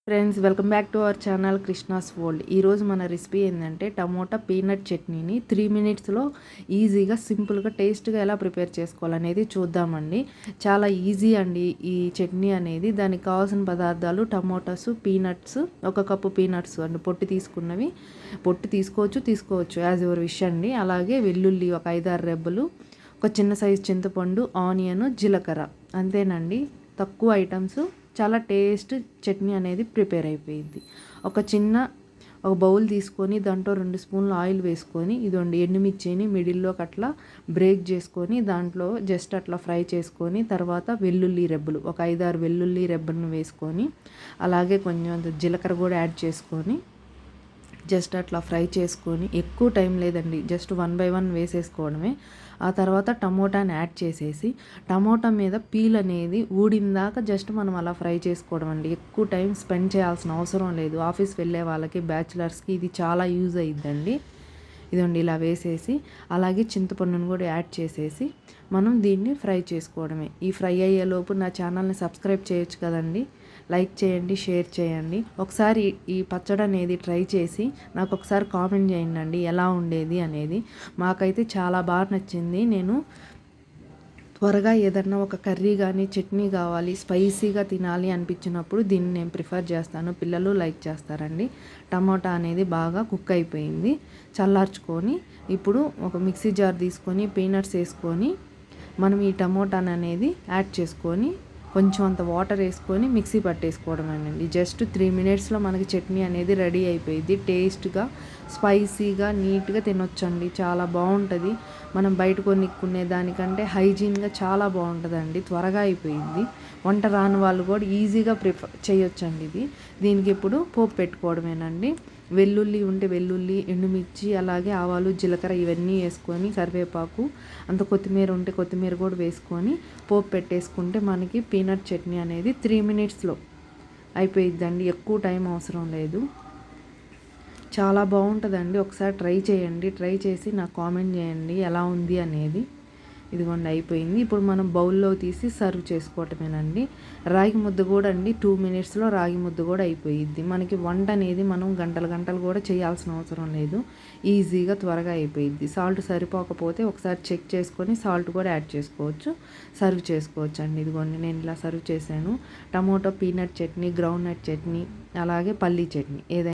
Friends, welcome back to our channel Krishna's world. ఈరోజు మన recipe ఏంటంటే టమోటా పీనట్ చట్నీని 3 మినిట్స్లో ఈజీగా సింపుల్గా టేస్ట్గా ఎలా ప్రిపేర్ చేసుకోవాలనేది చూద్దామండి. చాలా ఈజీ అండి ఈ చట్నీ అనేది. దానికి కావాల్సిన పదార్థాలు టమోటాస్, పీనట్స్, 1 కప్పు పీనట్స్ అండి, పొట్టు తీసుకున్నవి. పొట్టు తీసుకోవచ్చు యాజ్ యువర్ విష్ అండి. అలాగే వెల్లుల్లి ఒక 5-6 రెబ్బలు, ఒక చిన్న సైజు చింతపండు, ఆనియన్, జీలకర్ర. అంతేనండి, తక్కువ ఐటమ్స్, చాలా టేస్ట్ చట్నీ అనేది ప్రిపేర్ అయిపోయింది. ఒక బౌల్ తీసుకొని దాంట్లో 2 స్పూన్లు ఆయిల్ వేసుకొని ఇదండి ఎండుమిర్చిని మిడిల్లోకి అట్లా బ్రేక్ చేసుకొని దాంట్లో జస్ట్ అట్లా ఫ్రై చేసుకొని తర్వాత వెల్లుల్లి రెబ్బలు ఒక 5-6 వెల్లుల్లి రెబ్బలను వేసుకొని అలాగే కొంచెం జీలకర్ర కూడా యాడ్ చేసుకొని జస్ట్ అట్లా ఫ్రై చేసుకొని, ఎక్కువ టైం లేదండి, జస్ట్ 1 బై 1 వేసేసుకోవడమే. ఆ తర్వాత టమోటాని యాడ్ చేసేసి టమోటా మీద పీల్ అనేది ఊడిందాక జస్ట్ మనం అలా ఫ్రై చేసుకోవడం అండి. ఎక్కువ టైం స్పెండ్ చేయాల్సిన అవసరం లేదు. ఆఫీస్ వెళ్ళే వాళ్ళకి, బ్యాచిలర్స్కి ఇది చాలా యూజ్ అయ్యిద్దండి. ఇదండి ఇలా వేసేసి అలాగే చింతపండును కూడా యాడ్ చేసేసి మనం దీన్ని ఫ్రై చేసుకోవడమే. ఈ ఫ్రై అయ్యేలోపు నా ఛానల్ని సబ్స్క్రైబ్ చేయొచ్చు కదండి. లైక్ చేయండి, షేర్ చేయండి. ఒకసారి ఈ పచ్చడి అనేది ట్రై చేసి నాకు ఒకసారి కామెంట్ చేయండి ఎలా ఉండేది అనేది. మాకైతే చాలా బాగా నచ్చింది. నేను త్వరగా ఏదన్నా ఒక కర్రీ కానీ చట్నీ కావాలి, స్పైసీగా తినాలి అనిపించినప్పుడు దీన్ని నేను ప్రిఫర్ చేస్తాను. పిల్లలు లైక్ చేస్తారండి. టమాటా అనేది బాగా కుక్ అయిపోయింది. చల్లార్చుకొని ఇప్పుడు ఒక మిక్సీ జార్ తీసుకొని పీనట్స్ వేసుకొని మనం ఈ టమోటాని అనేది యాడ్ చేసుకొని కొంచెం అంత వాటర్ వేసుకొని మిక్సీ పట్టేసుకోవడమేనండి. జస్ట్ 3 మినిట్స్లో మనకి చట్నీ అనేది రెడీ అయిపోయింది. టేస్ట్గా, స్పైసీగా, నీట్గా తినొచ్చండి. చాలా బాగుంటుంది. మనం బయట కొనుక్కునే దానికంటే హైజీన్గా చాలా బాగుంటుందండి. త్వరగా అయిపోయింది. వంట రాని వాళ్ళు కూడా ఈజీగా ప్రిఫర్ చేయొచ్చండి ఇది. దీనికి ఇప్పుడు పోపు పెట్టుకోవడమేనండి. వెల్లుల్లి ఉంటే వెల్లుల్లి, ఎండుమిర్చి, అలాగే ఆవాలు, జీలకర్ర ఇవన్నీ వేసుకొని కరివేపాకు, అంత కొత్తిమీర ఉంటే కొత్తిమీర కూడా వేసుకొని పోపు పెట్టేసుకుంటే మనకి పీనట్ చట్నీ అనేది 3 మినిట్స్లో అయిపోయిద్దండి. ఎక్కువ టైం అవసరం లేదు. చాలా బాగుంటుందండి. ఒకసారి ట్రై చేయండి. ట్రై చేసి నాకు కామెంట్ చేయండి ఎలా ఉంది అనేది. ఇదిగోండి అయిపోయింది. ఇప్పుడు మనం బౌల్లో తీసి సర్వ్ చేసుకోవటమేనండి. రాగి ముద్ద కూడా అండి 2 మినిట్స్లో రాగి ముద్ద కూడా అయిపోయిద్ది. మనకి వంట అనేది మనం గంటలు కూడా చేయాల్సిన అవసరం లేదు. ఈజీగా త్వరగా అయిపోయిద్ది. సాల్ట్ సరిపోకపోతే ఒకసారి చెక్ చేసుకొని సాల్ట్ కూడా యాడ్ చేసుకోవచ్చు. సర్వ్ చేసుకోవచ్చు అండి. ఇదిగోండి నేను ఇలా సర్వ్ చేశాను. Tomato peanut chutney, ground nut chutney, అలాగే పల్లీ చట్నీ ఏదైనా